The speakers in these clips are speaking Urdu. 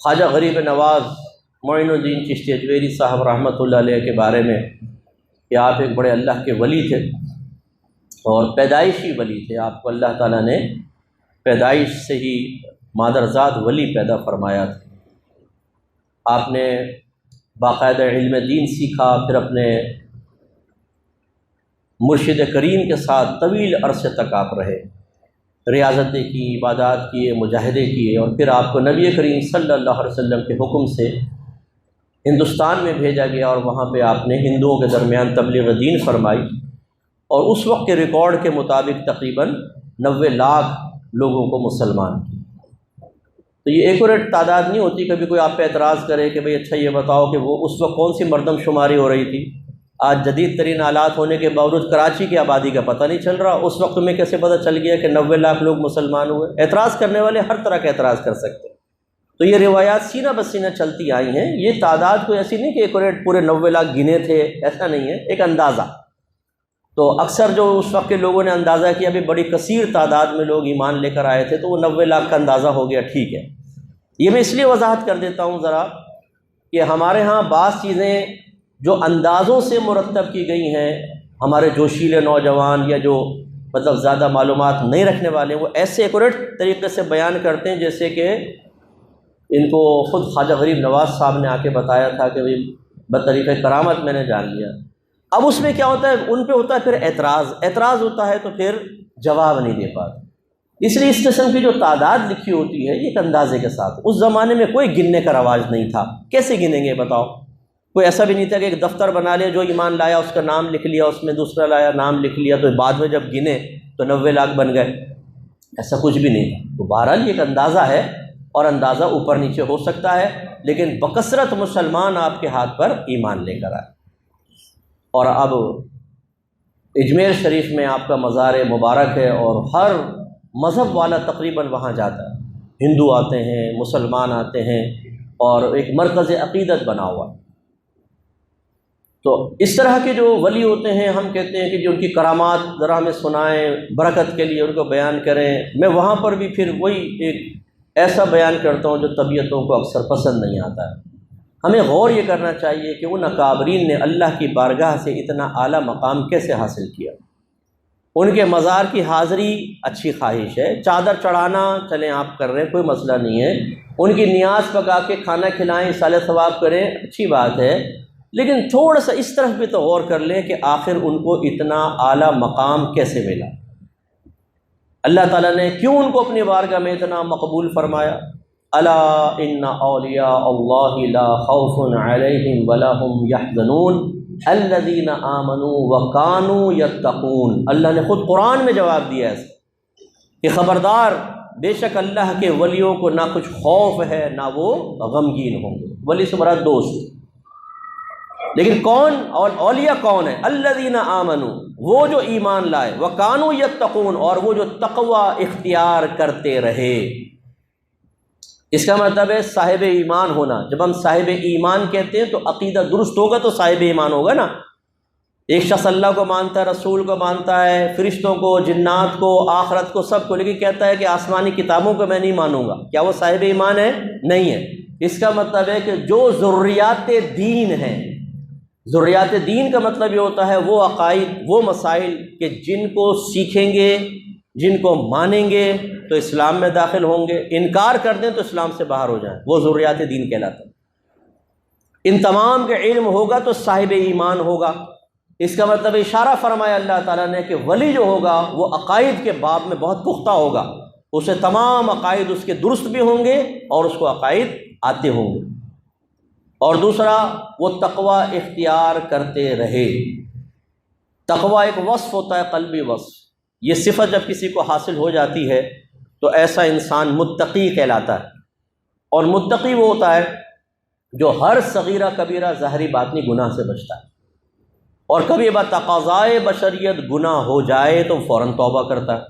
خواجہ غریب نواز معین الدین چشتی اجمیری صاحب رحمۃ اللہ علیہ کے بارے میں کہ آپ ایک بڑے اللہ کے ولی تھے اور پیدائشی ولی تھے. آپ کو اللہ تعالیٰ نے پیدائش سے ہی مادرزاد ولی پیدا فرمایا تھا. آپ نے باقاعدہ علم دین سیکھا، پھر اپنے مرشد کریم کے ساتھ طویل عرصے تک آپ رہے، ریاضتیں کی، عبادات کیے، مجاہدے کیے، اور پھر آپ کو نبی کریم صلی اللہ علیہ وسلم کے حکم سے ہندوستان میں بھیجا گیا اور وہاں پہ آپ نے ہندوؤں کے درمیان تبلیغ دین فرمائی، اور اس وقت کے ریکارڈ کے مطابق تقریباً 90 لاکھ لوگوں کو مسلمان کیا. تو یہ ایکوریٹ تعداد نہیں ہوتی. کبھی کوئی آپ پہ اعتراض کرے کہ بھئی اچھا یہ بتاؤ کہ وہ اس وقت کون سی مردم شماری ہو رہی تھی. آج جدید ترین آلات ہونے کے باوجود کراچی کی آبادی کا پتہ نہیں چل رہا. اس وقت تمہیں کیسے پتہ چل گیا کہ 90 لاکھ لوگ مسلمان ہوئے؟ اعتراض کرنے والے ہر طرح کا اعتراض کر سکتے ہیں. تو یہ روایات سینہ بسینہ چلتی آئی ہیں. یہ تعداد کوئی ایسی نہیں کہ ایکوریٹ پورے 90 لاکھ گنے تھے، ایسا نہیں ہے، ایک اندازہ. تو اکثر جو اس وقت کے لوگوں نے اندازہ کیا بھی بڑی کثیر تعداد میں لوگ ایمان لے کر آئے تھے، تو وہ 90 لاکھ کا اندازہ ہو گیا. ٹھیک ہے، یہ میں اس لیے وضاحت کر دیتا ہوں ذرا کہ ہمارے ہاں بعض چیزیں جو اندازوں سے مرتب کی گئی ہیں، ہمارے جوشیلے نوجوان یا جو مطلب زیادہ معلومات نہیں رکھنے والے وہ ایسے ایکوریٹ طریقے سے بیان کرتے ہیں جیسے کہ ان کو خود خواجہ غریب نواز صاحب نے آ کے بتایا تھا کہ بطریقہ کرامت میں نے جان لیا. اب اس میں کیا ہوتا ہے، ان پہ ہوتا ہے پھر اعتراض ہوتا ہے تو پھر جواب نہیں دے پاتے. اس لیے اس قسم کی جو تعداد لکھی ہوتی ہے یہ ایک اندازے کے ساتھ. اس زمانے میں کوئی گننے کا رواج نہیں تھا. کیسے گنیں گے بتاؤ؟ کوئی ایسا بھی نہیں تھا کہ ایک دفتر بنا لیا، جو ایمان لایا اس کا نام لکھ لیا، اس میں دوسرا لایا نام لکھ لیا، تو بعد میں جب گنے تو 90 لاکھ بن گئے. ایسا کچھ بھی نہیں تھا. تو بہرحال یہ ایک اندازہ ہے اور اندازہ اوپر نیچے ہو سکتا ہے، لیکن بکثرت مسلمان آپ کے ہاتھ پر ایمان لے کر آئے. اور اب اجمیر شریف میں آپ کا مزار مبارک ہے اور ہر مذہب والا تقریباً وہاں جاتا ہے. ہندو آتے ہیں، مسلمان آتے ہیں، اور ایک مرکز عقیدت بنا ہوا ہے. تو اس طرح کے جو ولی ہوتے ہیں، ہم کہتے ہیں کہ جو ان کی کرامات ذرا ہمیں سنائیں، برکت کے لیے ان کو بیان کریں. میں وہاں پر بھی پھر وہی ایک ایسا بیان کرتا ہوں جو طبیعتوں کو اکثر پسند نہیں آتا ہے. ہمیں غور یہ کرنا چاہیے کہ ان اکابرین نے اللہ کی بارگاہ سے اتنا اعلیٰ مقام کیسے حاصل کیا. ان کے مزار کی حاضری اچھی خواہش ہے، چادر چڑھانا چلیں آپ کر رہے ہیں، کوئی مسئلہ نہیں ہے. ان کی نیاز پکا کے کھانا کھلائیں، ایصال ثواب کریں، اچھی بات ہے. لیکن تھوڑا سا اس طرف بھی تو غور کر لیں کہ آخر ان کو اتنا اعلیٰ مقام کیسے ملا. اللہ تعالیٰ نے کیوں ان کو اپنی بارگاہ میں اتنا مقبول فرمایا؟ الا ان اولیاء اللہ لا خوف علیہم ولا هم يحزنون الذین آمنوا وکانوا یتقون. اللہ نے خود قرآن میں جواب دیا ہے کہ خبردار، بے شک اللہ کے ولیوں کو نہ کچھ خوف ہے نہ وہ غمگین ہوں گے. ولی سے مراد دوست. لیکن کون اور اولیاء کون ہیں؟ الذین آمنوا، وہ جو ایمان لائے، وکانوا یتقون، اور وہ جو تقوی اختیار کرتے رہے. اس کا مطلب ہے صاحب ایمان ہونا. جب ہم صاحب ایمان کہتے ہیں تو عقیدہ درست ہوگا تو صاحب ایمان ہوگا نا. ایک شخص اللہ کو مانتا ہے، رسول کو مانتا ہے، فرشتوں کو، جنات کو، آخرت کو، سب کو، لیکن کہتا ہے کہ آسمانی کتابوں کو میں نہیں مانوں گا. کیا وہ صاحب ایمان ہے؟ نہیں ہے. اس کا مطلب ہے کہ جو ضروریات دین ہیں، ضروریات دین کا مطلب یہ ہوتا ہے وہ عقائد، وہ مسائل کہ جن کو سیکھیں گے، جن کو مانیں گے تو اسلام میں داخل ہوں گے، انکار کر دیں تو اسلام سے باہر ہو جائیں، وہ ضروریات دین کہلاتے ہیں. ان تمام کے علم ہوگا تو صاحب ایمان ہوگا. اس کا مطلب اشارہ فرمایا اللہ تعالیٰ نے کہ ولی جو ہوگا وہ عقائد کے باب میں بہت پختہ ہوگا. اسے تمام عقائد اس کے درست بھی ہوں گے اور اس کو عقائد آتے ہوں گے. اور دوسرا، وہ تقوی اختیار کرتے رہے. تقوی ایک وصف ہوتا ہے، قلبی وصف. یہ صفت جب کسی کو حاصل ہو جاتی ہے تو ایسا انسان متقی کہلاتا ہے. اور متقی وہ ہوتا ہے جو ہر صغیرہ کبیرہ ظاہری باطنی گناہ سے بچتا ہے، اور کبھی بتقاضائے بشریت گناہ ہو جائے تو فوراً توبہ کرتا ہے.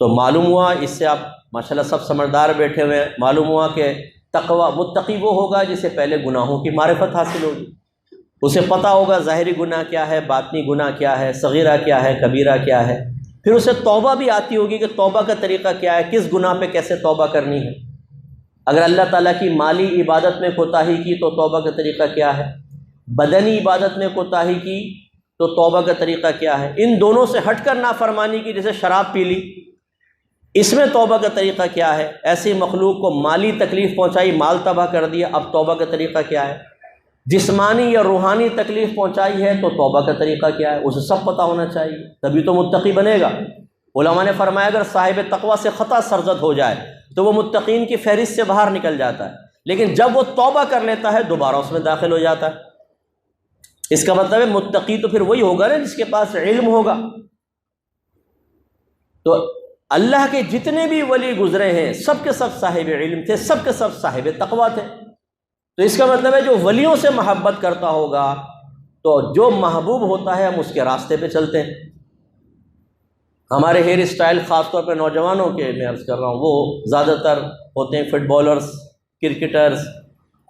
تو معلوم ہوا، اس سے آپ ماشاءاللہ سب سمجھدار بیٹھے ہوئے ہیں، معلوم ہوا کہ تقوی متقی وہ ہوگا جسے پہلے گناہوں کی معرفت حاصل ہوگی. اسے پتہ ہوگا ظاہری گناہ کیا ہے، باطنی گناہ کیا ہے، صغیرہ کیا ہے، کبیرہ کیا ہے. پھر اسے توبہ بھی آتی ہوگی کہ توبہ کا طریقہ کیا ہے، کس گناہ پہ کیسے توبہ کرنی ہے. اگر اللہ تعالیٰ کی مالی عبادت میں کوتاہی کی تو توبہ کا طریقہ کیا ہے؟ بدنی عبادت میں کوتاہی کی تو توبہ کا طریقہ کیا ہے؟ ان دونوں سے ہٹ کر نافرمانی کی، جیسے شراب پی لی، اس میں توبہ کا طریقہ کیا ہے؟ ایسی مخلوق کو مالی تکلیف پہنچائی، مال تباہ کر دیا، اب توبہ کا طریقہ کیا ہے؟ جسمانی یا روحانی تکلیف پہنچائی ہے تو توبہ کا طریقہ کیا ہے؟ اسے سب پتہ ہونا چاہیے، تبھی تو متقی بنے گا۔ علماء نے فرمایا اگر صاحب تقویٰ سے خطا سرزد ہو جائے تو وہ متقین کی فہرست سے باہر نکل جاتا ہے، لیکن جب وہ توبہ کر لیتا ہے دوبارہ اس میں داخل ہو جاتا ہے۔ اس کا مطلب ہے متقی تو پھر وہی ہوگا نا جس کے پاس علم ہوگا۔ تو اللہ کے جتنے بھی ولی گزرے ہیں سب کے سب صاحب علم تھے، سب کے سب صاحب تقویٰ تھے۔ تو اس کا مطلب ہے جو ولیوں سے محبت کرتا ہوگا تو جو محبوب ہوتا ہے ہم اس کے راستے پہ چلتے ہیں۔ ہمارے ہیئر اسٹائل خاص طور پہ نوجوانوں کے میں عرض کر رہا ہوں، وہ زیادہ تر ہوتے ہیں فٹ بالرز، کرکٹرز،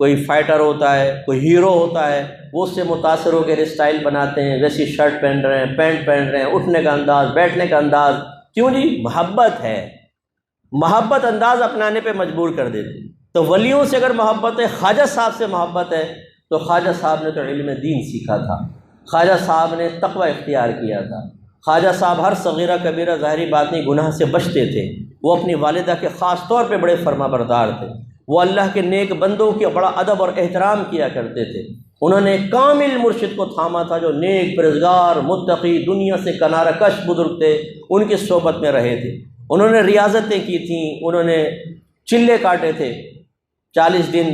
کوئی فائٹر ہوتا ہے، کوئی ہیرو ہوتا ہے، وہ اس سے متاثر ہو کے ہیئر اسٹائل بناتے ہیں، ویسی شرٹ پہن رہے ہیں، پینٹ پہن رہے ہیں، اٹھنے کا انداز، بیٹھنے کا انداز۔ کیوں جی؟ محبت ہے، محبت انداز اپنانے پہ مجبور کر دیتی۔ تو ولیوں سے اگر محبت ہے، خواجہ صاحب سے محبت ہے، تو خواجہ صاحب نے تو علم دین سیکھا تھا، خواجہ صاحب نے تقوی اختیار کیا تھا، خواجہ صاحب ہر صغیرہ کبیرہ ظاہری باطنی گناہ سے بچتے تھے، وہ اپنی والدہ کے خاص طور پہ بڑے فرما بردار تھے، وہ اللہ کے نیک بندوں کی بڑا ادب اور احترام کیا کرتے تھے۔ انہوں نے کامل مرشد کو تھاما تھا جو نیک پرہیزگار متقی دنیا سے کنارہ کش بزرگ تھے، ان کی صحبت میں رہے تھے۔ انہوں نے ریاضتیں کی تھیں، انہوں نے چلے کاٹے تھے، 40 دن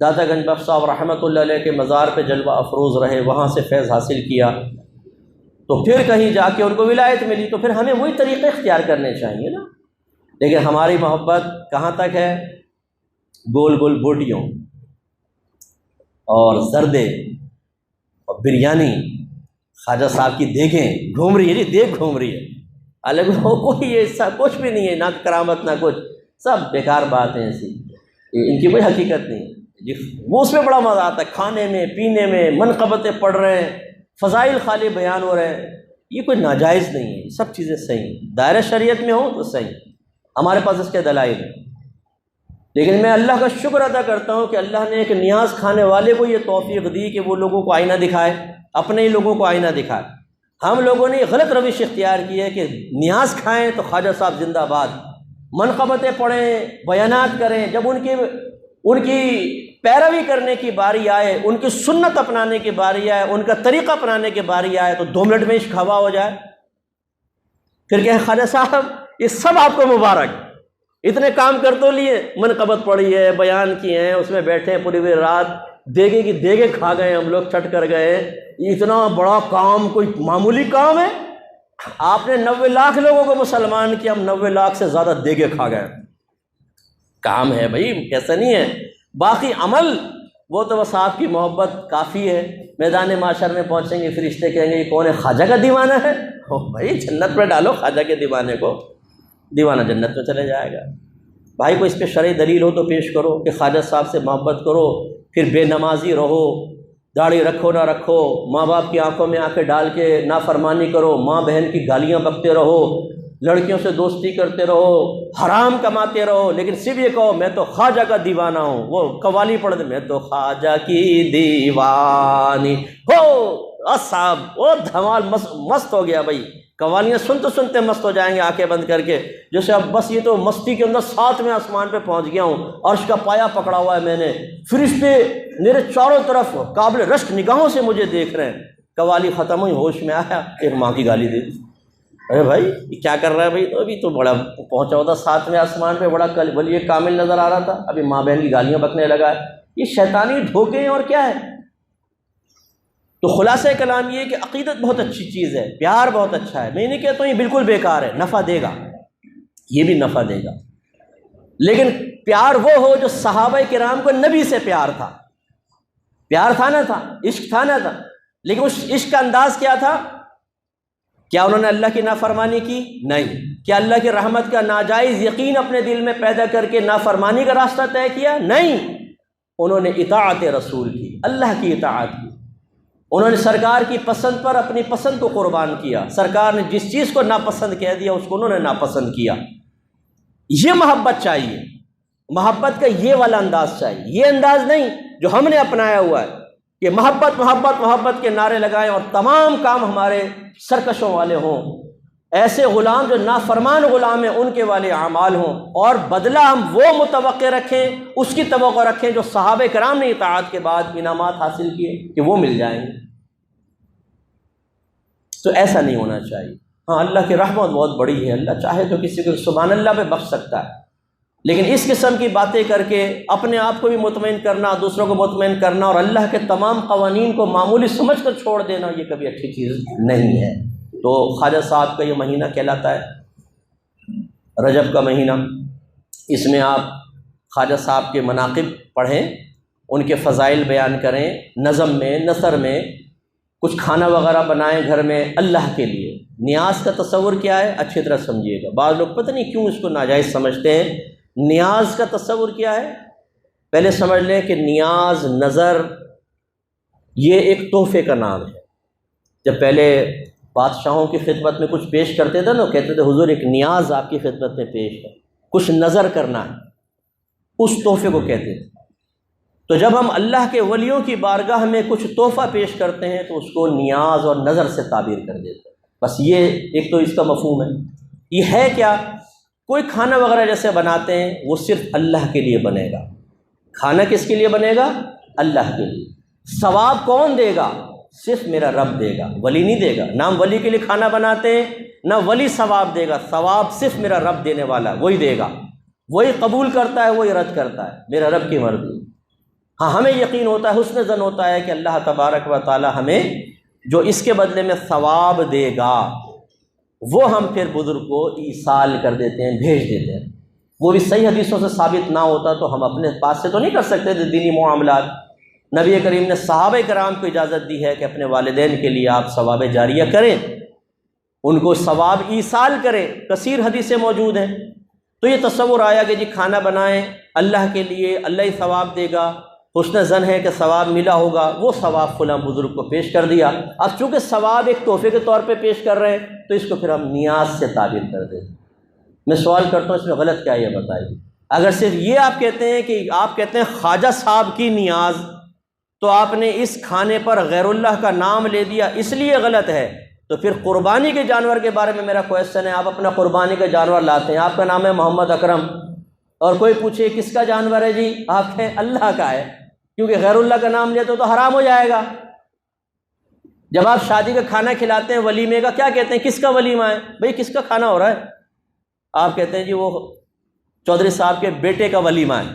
داتا گنج بخش صاحب رحمۃ اللہ علیہ کے مزار پہ جلوہ افروز رہے، وہاں سے فیض حاصل کیا، تو پھر کہیں جا کے ان کو ولایت ملی، تو پھر ہمیں وہی طریقے اختیار کرنے چاہیے نا۔ لیکن ہماری محبت کہاں تک ہے؟ گول گول بوٹیوں اور زردے اور بریانی، خواجہ صاحب کی دیکھیں گھوم رہی ہے جی، دیکھ گھوم رہی ہے، الگ کوئی ایسا کچھ بھی نہیں ہے، نہ کرامت نہ کچھ، سب بیکار باتیں ایسی، ان کی کوئی حقیقت نہیں جی۔ وہ اس میں بڑا مزہ آتا ہے، کھانے میں پینے میں، منقبتیں پڑھ رہے ہیں، فضائل خالی بیان ہو رہے ہیں، یہ کوئی ناجائز نہیں ہے، سب چیزیں صحیح ہیں، دائرہ شریعت میں ہوں تو صحیح، ہمارے پاس اس کے دلائل ہیں۔ لیکن میں اللہ کا شکر ادا کرتا ہوں کہ اللہ نے ایک نیاز کھانے والے کو یہ توفیق دی کہ وہ لوگوں کو آئینہ دکھائے، اپنے ہی لوگوں کو آئینہ دکھائے۔ ہم لوگوں نے غلط روش اختیار کی ہے کہ نیاز کھائیں تو خواجہ صاحب زندہ باد، منقبتیں پڑھیں، بیانات کریں، جب ان کی پیروی کرنے کی باری آئے، ان کی سنت اپنانے کی باری آئے، ان کا طریقہ اپنانے کی باری آئے تو 2 منٹ میں عشق ہوا ہو جائے، پھر کہ خواجہ صاحب یہ سب آپ کو مبارک، اتنے کام کر تو لیے، منقبت پڑھی ہے، بیان کیے ہیں، اس میں بیٹھے پوری ہوئی رات، دیگے کی دیگے کھا گئے، ہم لوگ چٹ کر گئے، اتنا بڑا کام کوئی معمولی کام ہے؟ آپ نے 90 لاکھ لوگوں کو مسلمان کیا، ہم 90 لاکھ سے زیادہ دیگے کھا گئے، کام ہے بھائی، کیسا نہیں ہے؟ باقی عمل وہ تو بس آپ کی محبت کافی ہے۔ میدان معاشر میں پہنچیں گے، فرشتے کہیں گے یہ کون ہے؟ خواجہ کا دیوانہ ہے؟ بھائی جنت میں ڈالو خواجہ کے دیوانے کو، دیوانہ جنت میں چلے جائے گا۔ بھائی کو اس پہ شرعی دلیل ہو تو پیش کرو کہ خواجہ صاحب سے محبت کرو، پھر بے نمازی رہو، داڑھی رکھو نہ رکھو، ماں باپ کی آنکھوں میں آنکھیں ڈال کے نافرمانی کرو، ماں بہن کی گالیاں بکتے رہو، لڑکیوں سے دوستی کرتے رہو، حرام کماتے رہو، لیکن صرف یہ کہو میں تو خواجہ کا دیوانہ ہوں۔ وہ قوالی پڑھ دے، میں تو خواجہ کی دیوانی ہو، صاحب وہ دھمال مست ہو گیا بھائی، قوالیاں سنتے سنتے مست ہو جائیں گے آنکھیں بند کر کے، جیسے اب بس یہ تو مستی کے اندر 7ویں آسمان پہ پہنچ گیا ہوں، عرش کا پایا پکڑا ہوا ہے میں نے، فرشتے میرے چاروں طرف قابل رشک نگاہوں سے مجھے دیکھ رہے ہیں۔ قوالی ختم ہوئی، ہوش میں آیا، ایک ماں کی گالی دے دی، ارے بھائی یہ کیا کر رہا ہے بھائی؟ تو ابھی تو بڑا پہنچا ہوتا 7ویں آسمان پہ، بڑا ولی کامل نظر آ رہا تھا، ابھی ماں بہن کی گالیاں بکنے لگا ہے۔ یہ شیطانی دھوکے ہیں اور کیا ہے؟ تو خلاصہ کلام یہ ہے کہ عقیدت بہت اچھی چیز ہے، پیار بہت اچھا ہے، میں نہیں کہتا ہوں یہ بالکل بیکار ہے، نفع دے گا، یہ بھی نفع دے گا، لیکن پیار وہ ہو جو صحابہ کرام کو نبی سے پیار تھا، پیار تھا نہ تھا، عشق تھا نہ تھا، لیکن اس عشق کا انداز کیا تھا؟ کیا انہوں نے اللہ کی نافرمانی کی؟ نہیں۔ کیا اللہ کی رحمت کا ناجائز یقین اپنے دل میں پیدا کر کے نافرمانی کا راستہ طے کیا؟ نہیں۔ انہوں نے اطاعت رسول کی، اللہ کی اطاعت کی، انہوں نے سرکار کی پسند پر اپنی پسند کو قربان کیا، سرکار نے جس چیز کو ناپسند کہہ دیا اس کو انہوں نے ناپسند کیا۔ یہ محبت چاہیے، محبت کا یہ والا انداز چاہیے، یہ انداز نہیں جو ہم نے اپنایا ہوا ہے کہ محبت محبت محبت کے نعرے لگائیں اور تمام کام ہمارے سرکشوں والے ہوں، ایسے غلام جو نافرمان غلام ہیں ان کے والے اعمال ہوں، اور بدلہ ہم وہ متوقع رکھیں، اس کی توقع رکھیں جو صحابہ کرام نے اطاعت کے بعد انعامات حاصل کیے کہ وہ مل جائیں گے۔ تو ایسا نہیں ہونا چاہیے۔ ہاں اللہ کی رحمت بہت بڑی ہے، اللہ چاہے تو کسی کو سبحان اللہ پہ بخش سکتا ہے، لیکن اس قسم کی باتیں کر کے اپنے آپ کو بھی مطمئن کرنا، دوسروں کو مطمئن کرنا اور اللہ کے تمام قوانین کو معمولی سمجھ کر چھوڑ دینا، یہ کبھی اچھی چیز نہیں ہے۔ تو خواجہ صاحب کا یہ مہینہ کہلاتا ہے رجب کا مہینہ، اس میں آپ خواجہ صاحب کے مناقب پڑھیں، ان کے فضائل بیان کریں، نظم میں نثر میں کچھ کھانا وغیرہ بنائیں گھر میں اللہ کے لیے۔ نیاز کا تصور کیا ہے اچھی طرح سمجھیے گا، بعض لوگ پتہ نہیں کیوں اس کو ناجائز سمجھتے ہیں۔ نیاز کا تصور کیا ہے پہلے سمجھ لیں کہ نیاز، نظر، یہ ایک تحفے کا نام ہے۔ جب پہلے بادشاہوں کی خدمت میں کچھ پیش کرتے تھے نا، کہتے تھے حضور ایک نیاز آپ کی خدمت میں پیش ہے، کچھ نظر کرنا ہے، اس تحفے کو کہتے تھے۔ تو جب ہم اللہ کے ولیوں کی بارگاہ میں کچھ تحفہ پیش کرتے ہیں تو اس کو نیاز اور نظر سے تعبیر کر دیتے ہیں۔ بس یہ ایک تو اس کا مفہوم ہے۔ یہ ہے کیا؟ کوئی کھانا وغیرہ جیسے بناتے ہیں وہ صرف اللہ کے لیے بنے گا۔ کھانا کس کے لیے بنے گا؟ اللہ کے لیے۔ ثواب کون دے گا؟ صرف میرا رب دے گا، ولی نہیں دے گا۔ نہ ہم ولی کے لیے کھانا بناتے ہیں نہ ولی ثواب دے گا، ثواب صرف میرا رب دینے والا ہے، وہی دے گا، وہی قبول کرتا ہے، وہی رد کرتا ہے، میرا رب کی مرضی۔ ہاں ہمیں یقین ہوتا ہے، حسن ظن ہوتا ہے کہ اللہ تبارک و تعالی ہمیں جو اس کے بدلے میں ثواب دے گا وہ ہم پھر بزرگ کو ایصال کر دیتے ہیں، بھیج دیتے ہیں۔ وہ بھی صحیح حدیثوں سے ثابت نہ ہوتا تو ہم اپنے پاس سے تو نہیں کر سکتے تھے دینی معاملات۔ نبی کریم نے صحابہ کرام کو اجازت دی ہے کہ اپنے والدین کے لیے آپ ثواب جاریہ کریں، ان کو ثواب ایصال کریں، کثیر حدیثیں موجود ہیں۔ تو یہ تصور آیا کہ جی کھانا بنائیں اللہ کے لیے، اللہ ہی ثواب دے گا، حسن ظن ہے کہ ثواب ملا ہوگا، وہ ثواب فلاں بزرگ کو پیش کر دیا۔ اب چونکہ ثواب ایک تحفے کے طور پہ پیش کر رہے ہیں تو اس کو پھر ہم نیاز سے تعبیر کر دیتے ہیں۔ میں سوال کرتا ہوں اس میں غلط کیا ہے یہ بتائیے۔ اگر صرف یہ آپ کہتے ہیں کہ آپ کہتے ہیں خواجہ صاحب کی نیاز، تو آپ نے اس کھانے پر غیر اللہ کا نام لے دیا، اس لیے غلط ہے۔ تو پھر قربانی کے جانور کے بارے میں میرا کویسچن ہے، آپ اپنا قربانی کا جانور لاتے ہیں، آپ کا نام ہے محمد اکرم، اور کوئی پوچھے کس کا جانور ہے جی، آپ کہیں اللہ کا ہے، کیونکہ غیر اللہ کا نام لیتے تو حرام ہو جائے گا۔ جب آپ شادی کا کھانا کھلاتے ہیں ولیمے کا، کیا کہتے ہیں کس کا ولیمہ ہے؟ بھئی کس کا کھانا ہو رہا ہے؟ آپ کہتے ہیں جی وہ چودھری صاحب کے بیٹے کا ولیمہ ہے۔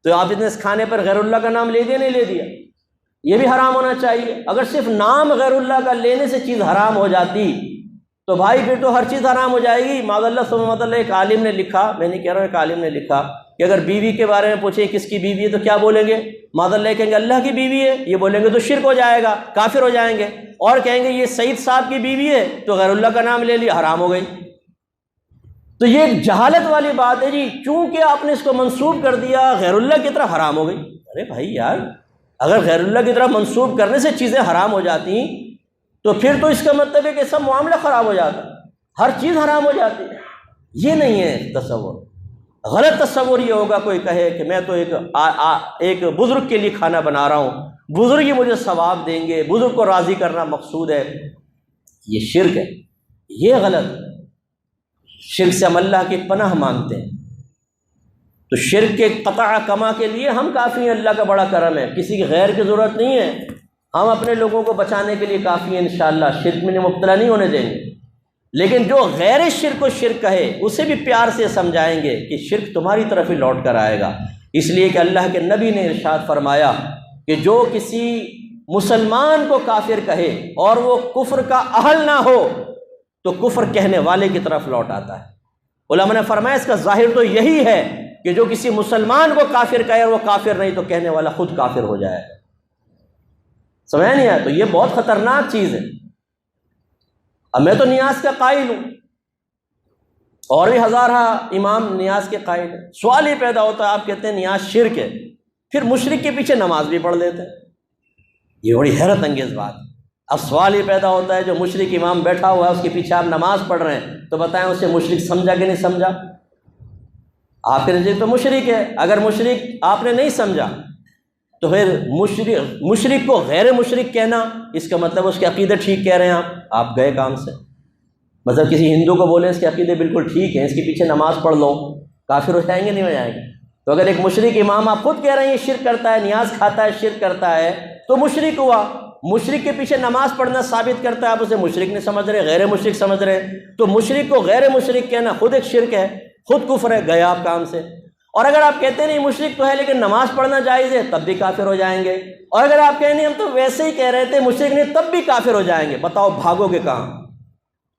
تو آپ نے اس کھانے پر غیر اللہ کا نام لے دیا نہیں لے دیا؟ یہ بھی حرام ہونا چاہیے۔ اگر صرف نام غیر اللہ کا لینے سے چیز حرام ہو جاتی تو بھائی پھر تو ہر چیز حرام ہو جائے گی۔ معاذ اللہ ثم معاذ اللہ، ایک عالم نے لکھا، میں نہیں کہہ رہا ہوں، ایک عالم نے لکھا کہ اگر بیوی کے بارے میں پوچھیں کس کی بیوی ہے تو کیا بولیں گے؟ معاذ اللہ کہیں گے اللہ کی بیوی ہے، یہ بولیں گے تو شرک ہو جائے گا، کافر ہو جائیں گے۔ اور کہیں گے یہ سعید صاحب کی بیوی ہے تو غیر اللہ کا نام لے لیا، حرام ہو گئی۔ تو یہ ایک جہالت والی بات ہے جی، چونکہ آپ نے اس کو منسوب کر دیا غیر اللہ کی طرف، حرام ہو گئی۔ ارے بھائی یار، اگر غیر اللہ کی طرف منسوب کرنے سے چیزیں حرام ہو جاتی تو پھر تو اس کا مطلب ہے کہ سب معاملہ خراب ہو جاتا، ہر چیز حرام ہو جاتی ہے۔ یہ نہیں ہے تصور۔ غلط تصور یہ ہوگا کوئی کہے کہ میں تو ایک بزرگ کے لیے کھانا بنا رہا ہوں، بزرگ ہی مجھے ثواب دیں گے، بزرگ کو راضی کرنا مقصود ہے، یہ شرک ہے، یہ غلط ہے۔ شرک سے ہم اللہ کی پناہ مانگتے ہیں۔ تو شرک کے قطع کما کے لیے ہم کافی ہیں، اللہ کا بڑا کرم ہے، کسی کی غیر کی ضرورت نہیں ہے، ہم اپنے لوگوں کو بچانے کے لیے کافی ہیں انشاءاللہ، شرک میں مبتلا نہیں ہونے دیں گے۔ لیکن جو غیر شرک کو شرک کہے اسے بھی پیار سے سمجھائیں گے کہ شرک تمہاری طرف ہی لوٹ کر آئے گا، اس لیے کہ اللہ کے نبی نے ارشاد فرمایا کہ جو کسی مسلمان کو کافر کہے اور وہ کفر کا اہل نہ ہو تو کفر کہنے والے کی طرف لوٹ آتا ہے۔ علماء نے فرمایا اس کا ظاہر تو یہی ہے کہ جو کسی مسلمان کو کافر کہے اور وہ کافر نہیں تو کہنے والا خود کافر ہو جائے گا۔ سمجھ نہیں آیا؟ تو یہ بہت خطرناک چیز ہے۔ اب میں تو نیاز کا قائل ہوں، اور بھی ہزارہ امام نیاز کے قائل ہیں۔ سوال یہ پیدا ہوتا ہے، آپ کہتے ہیں نیاز شرک ہے، پھر مشرک کے پیچھے نماز بھی پڑھ لیتے ہیں، یہ بڑی حیرت انگیز بات ہے۔ اب سوال یہ پیدا ہوتا ہے جو مشرک امام بیٹھا ہوا ہے اس کے پیچھے آپ نماز پڑھ رہے ہیں تو بتائیں اسے مشرک سمجھا کہ نہیں سمجھا؟ آپ کے نزدیک تو مشرک ہے، اگر مشرک آپ نے نہیں سمجھا تو پھر مشرک کو غیر مشرک کہنا، اس کا مطلب اس کے عقیدے ٹھیک کہہ رہے ہیں آپ گئے کام سے۔ مطلب کسی ہندو کو بولیں اس کے عقیدے بالکل ٹھیک ہیں، اس کے پیچھے نماز پڑھ لو، کافر ہو جائیں گے نہیں ہو جائیں گے؟ تو اگر ایک مشرک امام آپ خود کہہ رہے ہیں یہ شرک کرتا ہے، نیاز کھاتا ہے، شرک کرتا ہے، تو مشرک ہوا۔ مشرک کے پیچھے نماز پڑھنا ثابت کرتا ہے، آپ اسے مشرک نہیں سمجھ رہے، غیر مشرک سمجھ رہے، تو مشرک کو غیر مشرک کہنا خود ایک شرک ہے، خود کفر ہے، گئے آپ کام سے۔ اور اگر آپ کہتے نہیں مشرک تو ہے لیکن نماز پڑھنا جائز ہے، تب بھی کافر ہو جائیں گے۔ اور اگر آپ کہیں نہیں ہم تو ویسے ہی کہہ رہے تھے مشرک نہیں، تب بھی کافر ہو جائیں گے۔ بتاؤ بھاگو گے کہاں؟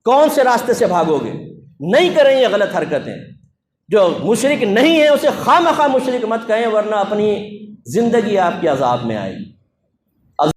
کون سے راستے سے بھاگو گے؟ نہیں کریں یہ غلط حرکتیں۔ جو مشرک نہیں ہے اسے خواہ مخواہ مشرک مت کہیں، ورنہ اپنی زندگی آپ کی عذاب میں آئے گی۔